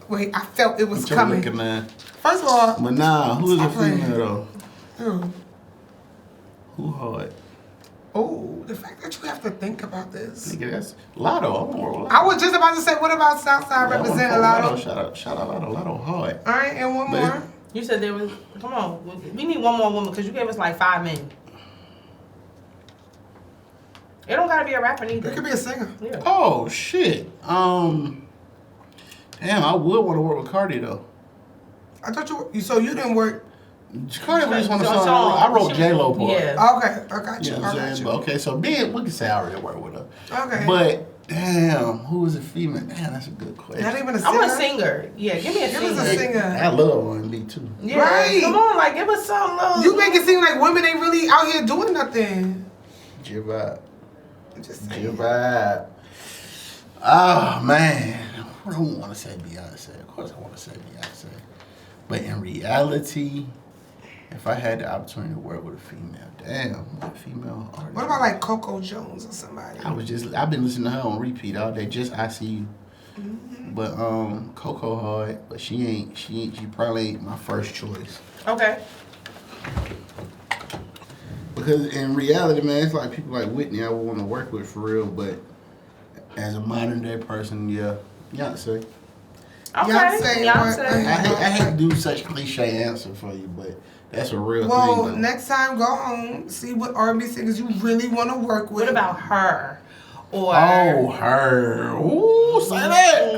Speaker 3: wait, I felt it was coming. First of all.
Speaker 4: But nah, who is a female though?
Speaker 3: Who?
Speaker 4: Who hard?
Speaker 3: Oh, the fact that you have to think about this.
Speaker 4: Nigga, that's Lotto.
Speaker 3: I was just about to say, what about Southside representing Lotto?
Speaker 4: Shout out Lotto. Lotto hard.
Speaker 3: All right, and one more.
Speaker 2: You said there was, come on, we need one more woman because you gave us like 5 men. It don't gotta be a rapper neither.
Speaker 3: It could be a singer.
Speaker 2: Yeah.
Speaker 4: Oh shit. Damn, I would want to work with Cardi though.
Speaker 3: I thought you. So you didn't work.
Speaker 4: Cardi was on the song. I wrote J-Lo part.
Speaker 3: Yeah. Okay, I got you.
Speaker 4: I got you. Okay, so we can say I already work with her.
Speaker 3: Okay.
Speaker 4: But damn, who is a female? Damn, that's a good question.
Speaker 3: Not even a singer.
Speaker 2: I want a singer. Yeah, give me a singer.
Speaker 3: Give us a singer.
Speaker 4: I love R&B too.
Speaker 2: Yeah.
Speaker 3: Right.
Speaker 2: Come on, like give us some love.
Speaker 3: You make it seem like women ain't really out here doing nothing.
Speaker 4: J-Vibe.
Speaker 3: Just saying.
Speaker 4: J-Vibe. Oh man, I don't want to say Beyonce. Of course, I want to say Beyonce, but in reality, If I had the opportunity to work with a female, damn, what female artist?
Speaker 3: What about like Coco Jones or somebody?
Speaker 4: I've been listening to her on repeat all day. Just I See You. Mm-hmm. But Coco hard, but she probably ain't my first choice.
Speaker 2: Okay.
Speaker 4: Because in reality, man, it's like people like Whitney I would want to work with for real, but as a modern day person, yeah, Beyonce.
Speaker 2: Okay,
Speaker 3: Beyonce.
Speaker 4: I hate to do such cliche answer for you, but that's a real thing.
Speaker 3: Well, next time go home, see what R&B singers you really want to work with.
Speaker 2: What about her? Or
Speaker 4: her. Ooh, say that.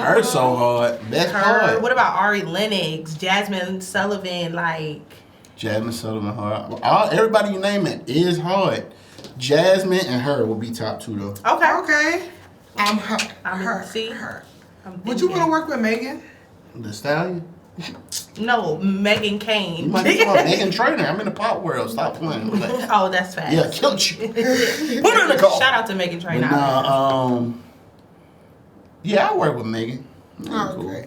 Speaker 4: Her so hard. That's hard.
Speaker 2: What about Ari Lennox, Jasmine Sullivan, like?
Speaker 4: Jasmine Sullivan hard. Everybody you name it is hard. Jasmine and her will be top 2 though.
Speaker 2: Okay.
Speaker 3: Her. Would you want to work with Megan?
Speaker 4: The Stallion?
Speaker 2: No, Megan Kane.
Speaker 4: You might be called Megan Trainor. I'm in the pop world. Stop playing with that.
Speaker 2: Oh, that's fast.
Speaker 4: Yeah, killed you. Put her in the call.
Speaker 2: Shout out to Megan Trainor.
Speaker 4: Yeah, I work with Megan.
Speaker 3: Okay. Cool.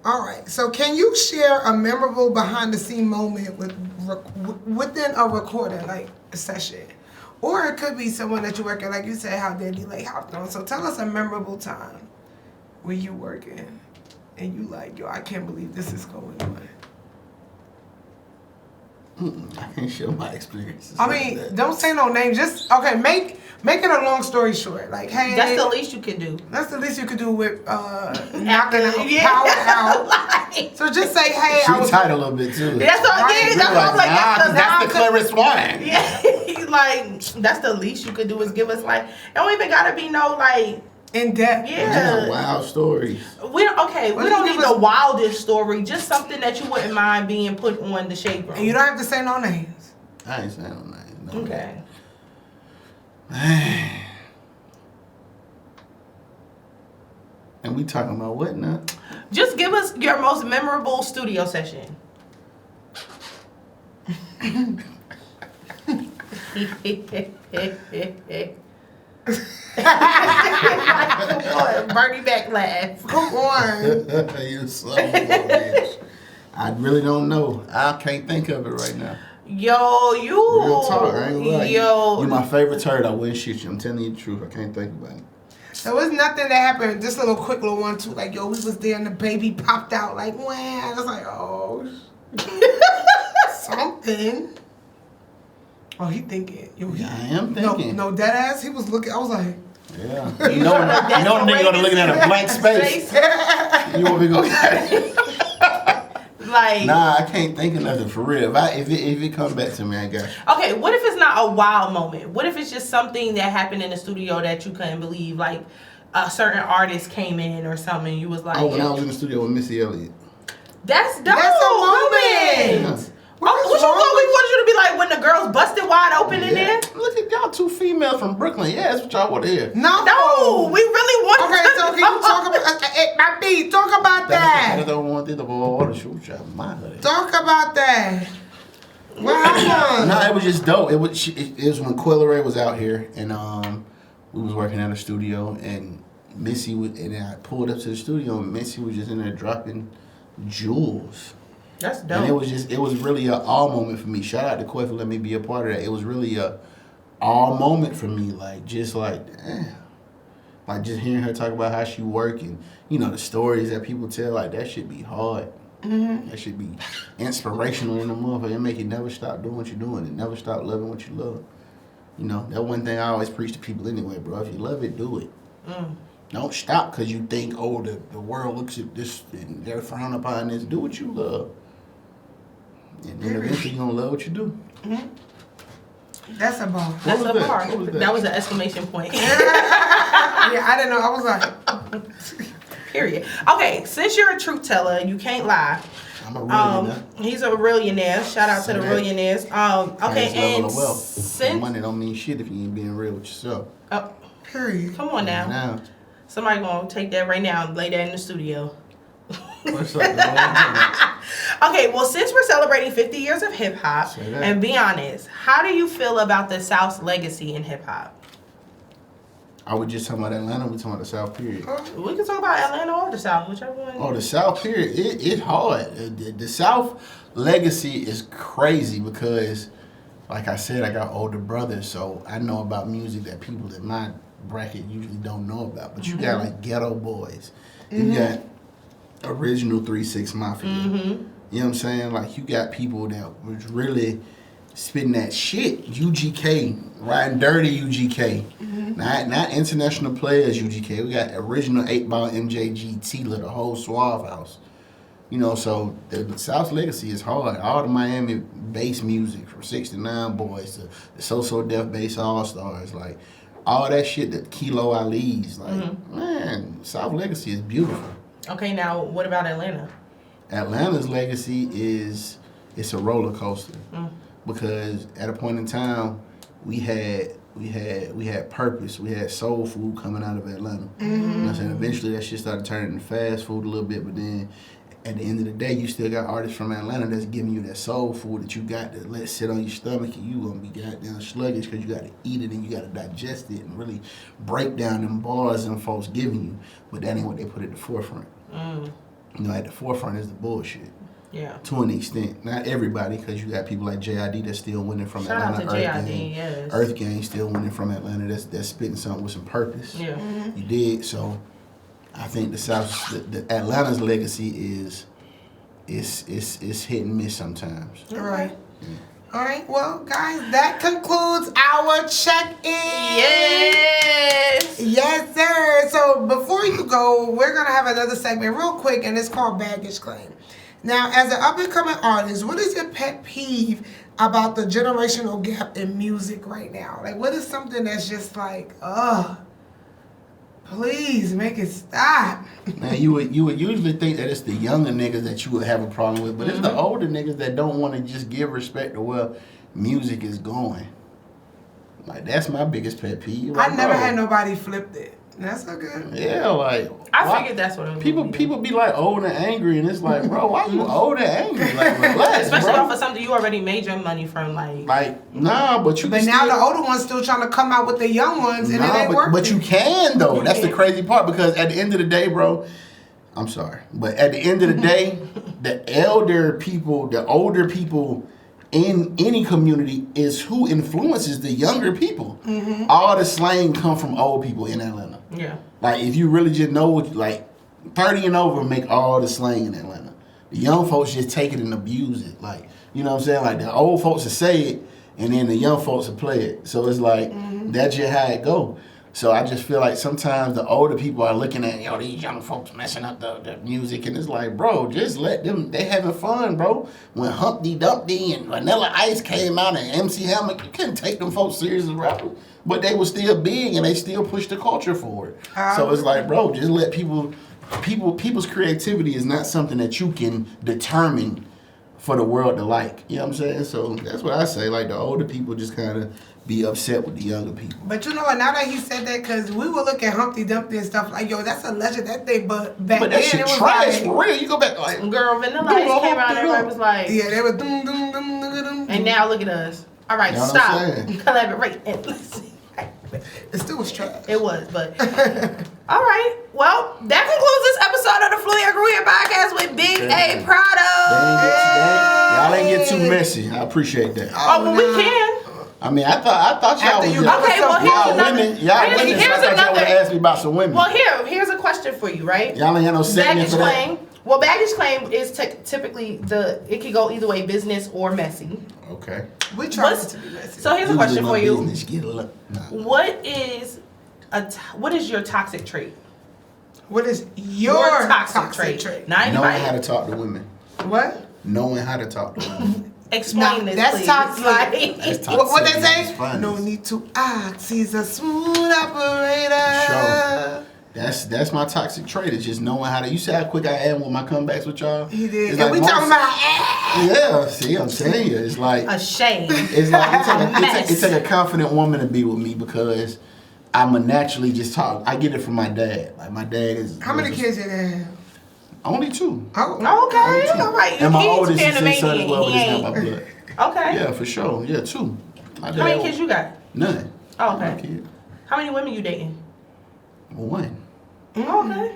Speaker 3: All right. So, can you share a memorable behind-the-scene moment within a recording, like a session, or it could be someone that you work at, like you said, how Daddy Lay hopped on. So, tell us a memorable time when you working and you like, yo, I can't believe this is going on.
Speaker 4: I can't share my experiences.
Speaker 3: I mean, don't say no names. Just make it a long story short. Like, hey,
Speaker 2: that's the least you can do.
Speaker 3: That's the least you could do with knocking power out. So just say, hey,
Speaker 4: I was tight a little bit too.
Speaker 2: That's
Speaker 4: that's the clearest one.
Speaker 2: Yeah, like that's the least you could do is give us like. It don't even gotta be no like
Speaker 3: in depth.
Speaker 2: Yeah,
Speaker 4: wild stories.
Speaker 2: We don't need the wildest story. Just something that you wouldn't mind being put on the shade room.
Speaker 3: And you don't have to say no names.
Speaker 4: I ain't saying no names. No
Speaker 2: okay.
Speaker 4: Man. And we talking about what now?
Speaker 2: Just give us your most memorable studio session. Bernie back laugh.
Speaker 3: Come on.
Speaker 4: You're so bitch. I really don't know. I can't think of it right now.
Speaker 2: Yo, you.
Speaker 4: Real talk, I ain't lying.
Speaker 2: Yo.
Speaker 4: You my favorite turd. I wouldn't shoot you. I'm telling you the truth. I can't think about it.
Speaker 3: There was nothing that happened. Just a quick little one too. Like, yo, we was there and the baby popped out. Like, wow. I was like, oh, something. Oh, he thinking. Yo,
Speaker 4: I am thinking.
Speaker 3: No, dead ass. He was looking. I was like,
Speaker 4: yeah. You know when nigga gonna looking at a blank space. You want me to go get it?
Speaker 2: Like,
Speaker 4: nah, I can't think of nothing for real. If it comes back to me, I got you.
Speaker 2: Okay, what if it's not a wild moment? What if it's just something that happened in the studio that you couldn't believe? Like a certain artist came in or something, and you was like,
Speaker 4: oh, when I was in the studio with Missy Elliott.
Speaker 2: That's dope.
Speaker 3: That's a moment.
Speaker 4: Yeah.
Speaker 2: What you thought we wanted you to be like when the girls busted wide open in there?
Speaker 4: Look at y'all 2 females from Brooklyn. Yeah, that's what y'all want to hear.
Speaker 2: No, we really want
Speaker 3: okay, so can you talk about my B, talk about that.
Speaker 4: I don't want to shoot y'all.
Speaker 3: Talk about that. Wow.
Speaker 4: No, it was just dope. It was when Coi Leray was out here and we was working at a studio and Missy and I pulled up to the studio and Missy was just in there dropping jewels.
Speaker 2: That's dope.
Speaker 4: And it was really an awe moment for me. Shout out to Coi for letting me be a part of that. It was really a awe moment for me. Like just hearing her talk about how she work and the stories that people tell. Like that should be hard. Mm-hmm. That should be inspirational in the motherfucker. It make you never stop doing what you're doing and never stop loving what you love. That one thing I always preach to people anyway, bro. If you love it, do it. Don't stop because you think, oh, the world looks at this and they're frowning upon this. Do what you love. And then eventually you're going to love what you do.
Speaker 3: Mm-hmm. That's a bar.
Speaker 2: That's a bar. That was an exclamation point.
Speaker 3: Yeah, I didn't know. I was like...
Speaker 2: Period. Okay, since you're a truth teller, you can't lie.
Speaker 4: I'm a millionaire.
Speaker 2: He's a millionaire. Shout out to the millionaires. Okay, and
Speaker 4: since... Money don't mean shit if you ain't being real with yourself.
Speaker 2: Oh,
Speaker 3: period.
Speaker 2: Come on now. Somebody gonna take that right now and lay that in the studio.
Speaker 4: What's up?
Speaker 2: Okay, well, since we're celebrating 50 years of hip hop, and be honest, how do you feel about the South's legacy in hip hop?
Speaker 4: Are we just talking about Atlanta? We talking about the South period?
Speaker 2: We can talk about Atlanta or the South, whichever one.
Speaker 4: Oh, the South period. It's hard. The South, legacy is crazy because, like I said, I got older brothers, so I know about music that people in my bracket usually don't know about. But you got like Ghetto Boys, you got original 3 6 Mafia. You know what I'm saying? Like you got people that was really spitting that shit. UGK, riding dirty UGK. Not international players UGK. We got original 8 Ball MJG Tila, the whole Suave House. You know, so the South's legacy is hard. All the Miami bass music from 69 Boys to the So Def Bass All-Stars, like all that shit that Kilo Ali's, like man, South legacy is beautiful.
Speaker 2: Okay, now what about Atlanta?
Speaker 4: Atlanta's legacy is it's a roller coaster because at a point in time we had purpose, we had soul food coming out of Atlanta. You know what I'm saying? Eventually that shit started turning into fast food a little bit, but then at the end of the day, you still got artists from Atlanta that's giving you that soul food that you got to let sit on your stomach, and you gonna be goddamn sluggish because you got to eat it and you got to digest it and really break down them bars them folks giving you. But that ain't what they put at the forefront. You know, at the forefront is the bullshit.
Speaker 2: Yeah.
Speaker 4: To an extent, not everybody, because you got people like JID that's still winning from
Speaker 2: Shout
Speaker 4: Atlanta.
Speaker 2: Out to JID, yes.
Speaker 4: Earth Gang still winning from Atlanta. That's spitting something with some purpose.
Speaker 2: Yeah.
Speaker 4: You did. So I think the South, the Atlanta's legacy is hit and miss sometimes.
Speaker 3: All right. All right. Well, guys, that concludes our check-in.
Speaker 2: Yes.
Speaker 3: Yes, sir. So before you go, we're gonna have another segment real quick, and it's called Baggage Claim. Now, as an up-and-coming artist, what is your pet peeve about the generational gap in music right now? Like, what is something that's just like, please make it stop?
Speaker 4: Now, you would usually think that it's the younger niggas that you would have a problem with, but it's the older niggas that don't want to just give respect to where music is going. Like, that's my biggest pet peeve. Like,
Speaker 3: I never had nobody flip it. That's so good.
Speaker 4: Yeah, like
Speaker 2: I figured that's what it was.
Speaker 4: People be like old and angry, and it's like, bro, why you old and angry? Like, relax,
Speaker 2: especially
Speaker 4: bro.
Speaker 2: off of something you already made your money from, like
Speaker 4: nah, but you.
Speaker 3: But
Speaker 4: can
Speaker 3: now
Speaker 4: still,
Speaker 3: the older ones still trying to come out with the young ones, and it ain't working.
Speaker 4: But you can though. That's the crazy part, because at the end of the day, bro. I'm sorry, but at the end of the day, the older people in any community is who influences the younger people. All the slang come from old people in Atlanta.
Speaker 2: Yeah.
Speaker 4: Like, if you really just know, like, 30 and over make all the slang in Atlanta. The young folks just take it and abuse it. Like, you know what I'm saying? Like, the old folks will say it, and then the young folks will play it. So it's like, that's just how it go. So I just feel like sometimes the older people are looking at, yo, these young folks messing up the music, and it's like, bro, just let them, they having fun, bro. When Humpty Dumpty and Vanilla Ice came out and MC Hammer, you couldn't take them folks serious as rappers, but they were still big and they still pushed the culture forward. So it's like, bro, just let people's creativity is not something that you can determine for the world to like. You know what I'm saying? So that's what I say. Like, the older people just kind of be upset with the younger people.
Speaker 3: But you know what? Now that he said that, because we would look at Humpty Dumpty and stuff like, yo, that's a legend, that thing. But back
Speaker 4: But that
Speaker 3: then,
Speaker 4: shit
Speaker 3: it was
Speaker 4: trash
Speaker 3: like,
Speaker 4: for real. You go back like,
Speaker 2: girl, Vanilla Ice came out and everybody was like,
Speaker 3: yeah, they were dum dum dum dum dum.
Speaker 2: and now look at us. All right,
Speaker 4: You know what
Speaker 2: stop.
Speaker 4: I'm saying?
Speaker 2: Collaborate and listen.
Speaker 3: It still was trash.
Speaker 2: It was, but all right. Well, that concludes this episode of the Flu Here Grew Here podcast with Big A Prado.
Speaker 4: y'all ain't get too messy. I appreciate that.
Speaker 2: Oh, well, we can.
Speaker 4: I mean, I thought y'all
Speaker 3: After
Speaker 4: was
Speaker 3: you
Speaker 4: just,
Speaker 2: Okay, well, here's
Speaker 4: y'all
Speaker 2: another.
Speaker 4: women. Y'all women.
Speaker 2: Here's
Speaker 4: So I thought y'all would
Speaker 2: another.
Speaker 4: have asked me about some women.
Speaker 2: Well, here's a question for you, right?
Speaker 4: Y'all ain't had no segment
Speaker 2: Baggage
Speaker 4: for that.
Speaker 2: claim. Well, baggage claim is typically it could go either way, business or messy.
Speaker 4: Okay.
Speaker 3: We tried
Speaker 2: What's-
Speaker 3: to be messy.
Speaker 2: So here's a question for you.
Speaker 4: Business, get a look. Nah.
Speaker 2: What is your toxic trait?
Speaker 3: What is your
Speaker 2: toxic trait? Not
Speaker 4: Knowing
Speaker 2: anybody.
Speaker 4: how to talk to women.
Speaker 3: What?
Speaker 4: Knowing how to talk to women.
Speaker 2: Explain
Speaker 3: No,
Speaker 2: this,
Speaker 3: that's
Speaker 2: please.
Speaker 3: toxic.
Speaker 2: Like-
Speaker 4: That's toxic.
Speaker 3: What they say?
Speaker 4: It's fun.
Speaker 3: No need to ask. He's a smooth operator.
Speaker 4: Sure. That's my toxic trait. It's just knowing how to. You see how quick I am with my comebacks with y'all.
Speaker 3: He did.
Speaker 4: It's
Speaker 3: And we
Speaker 4: most-
Speaker 3: talking about
Speaker 4: Yeah. See, I'm telling you, it's like
Speaker 2: a shame.
Speaker 4: it's like
Speaker 2: mess.
Speaker 4: it take a confident woman to be with me, because I'm a naturally just talk. I get it from my dad. Like, my dad is.
Speaker 3: how many kids you have?
Speaker 4: Only 2.
Speaker 3: Oh,
Speaker 2: Okay, all right.
Speaker 4: And my
Speaker 2: He's
Speaker 4: oldest is his son as
Speaker 2: Panamanian.
Speaker 4: well, but
Speaker 2: He
Speaker 4: it's not my
Speaker 2: ain't.
Speaker 4: blood.
Speaker 2: Okay.
Speaker 4: Yeah, for sure. Yeah, 2. My
Speaker 2: How many
Speaker 4: dad-
Speaker 2: kids you got?
Speaker 4: None.
Speaker 2: Oh,
Speaker 4: No
Speaker 2: okay.
Speaker 4: kid.
Speaker 2: How many women you dating?
Speaker 4: 1.
Speaker 2: Okay.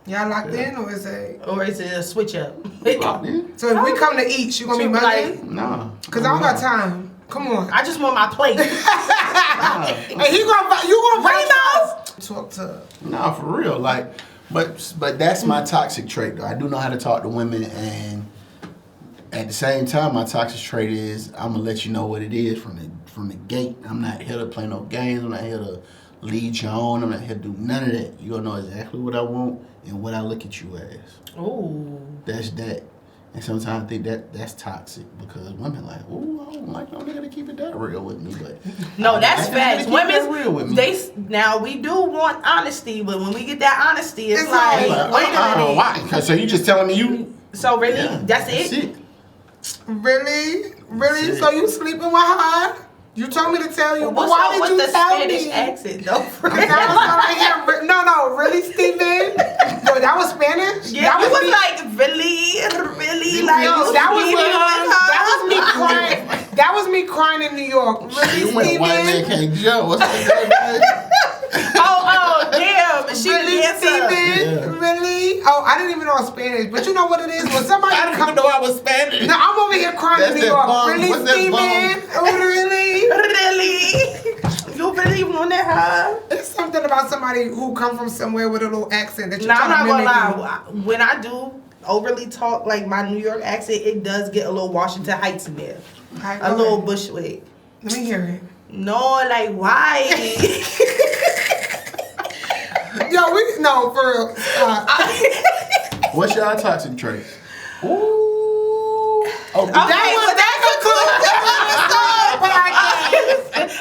Speaker 3: Y'all locked in, or is it
Speaker 2: a switch up?
Speaker 4: Locked in.
Speaker 3: So if we come to eat, you gonna be money?
Speaker 4: Nah.
Speaker 3: Cause I don't got time. Come on.
Speaker 2: I just want my plate.
Speaker 3: And you gonna bring those? Talk to.
Speaker 4: Nah, for real. Like, but that's my toxic trait though. I do know how to talk to women, and at the same time, my toxic trait is I'm gonna let you know what it is from the gate. I'm not here to play no games. I'm not here to lead you on. I'm not here to do none of that. You gonna know exactly what I want and what I look at you as.
Speaker 2: Ooh.
Speaker 4: That's that. And sometimes I think that's toxic because women like, ooh, I don't like no nigga to keep it that real with me. But
Speaker 2: no, that's facts. Women,
Speaker 4: real with me.
Speaker 2: Now we do want honesty, but when we get that honesty, it's like wait a minute.
Speaker 4: Why? So you just telling me you?
Speaker 2: So really, that's it?
Speaker 3: Really? So you sleeping with her? You told me to tell you, but why did you tell me?
Speaker 2: Spanish accent, though?
Speaker 3: No, really, Steven? No, that was Spanish?
Speaker 2: Yeah, that was like, really, like,
Speaker 3: no, that was me crying. That was me crying in New York. Really, Steven?
Speaker 4: White man can't jump. What's that?
Speaker 2: Oh, damn. She
Speaker 3: really, Steven?
Speaker 4: Yeah.
Speaker 3: Really? Oh, I didn't even know Spanish. But you know what it is? When somebody
Speaker 4: I didn't even know I was Spanish.
Speaker 3: No, I'm over here crying in New York. Really, Steven? Oh, really?
Speaker 2: Really? You really wanted her?
Speaker 3: It's something about somebody who come from somewhere with a little accent that you're
Speaker 2: I'm not
Speaker 3: trying to
Speaker 2: gonna lie. When I do overly talk like my New York accent, it does get a little Washington Heights in there. A little Bushwick.
Speaker 3: Let me hear it.
Speaker 2: No, like why?
Speaker 3: No, for real.
Speaker 4: What's your toxic trait?
Speaker 3: Ooh.
Speaker 2: Oh, that's a clue.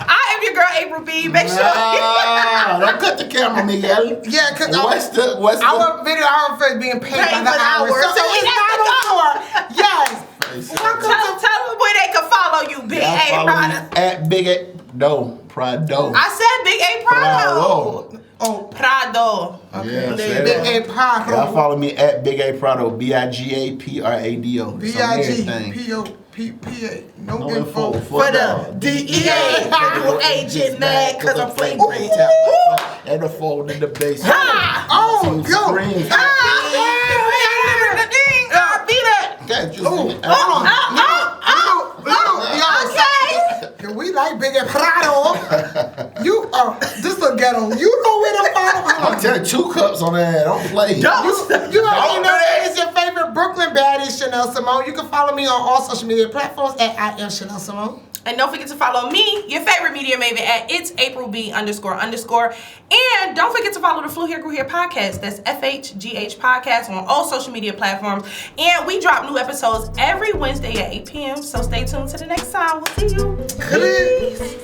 Speaker 2: I am your girl, April B. Make sure.
Speaker 4: Don't cut the camera, Miguel.
Speaker 3: Yeah, because
Speaker 4: our
Speaker 3: video hour is being paid by the hour. So it's 9:04. Yes.
Speaker 2: Tell them where they can follow you, Big A Prado.
Speaker 4: At Big A Prado.
Speaker 2: I said Big A Prado.
Speaker 3: Oh,
Speaker 2: Prado.
Speaker 4: Yeah,
Speaker 3: Big A Prado.
Speaker 4: Y'all follow me at Big A Prado. BIGAPRADO.
Speaker 3: BIGPOPPA. No info
Speaker 2: for the DEA. Federal agent mad because I'm flagrant.
Speaker 4: And the phone in the base.
Speaker 3: Oh, go. We like Big A Prado. This look ghetto. You know where the bottom.
Speaker 4: I'm telling 2 cups on that. Don't play.
Speaker 3: You know it's your favorite Brooklyn baddie, Shenelle Simone. You can follow me on all social media platforms at I am Shenelle Simone.
Speaker 2: And don't forget to follow me, your favorite media maven, at it's April B __. And don't forget to follow the Flew Here Grew Here podcast. That's FHGH podcast on all social media platforms. And we drop new episodes every Wednesday at 8 p.m. So stay tuned to the next time. We'll see you.
Speaker 3: Peace.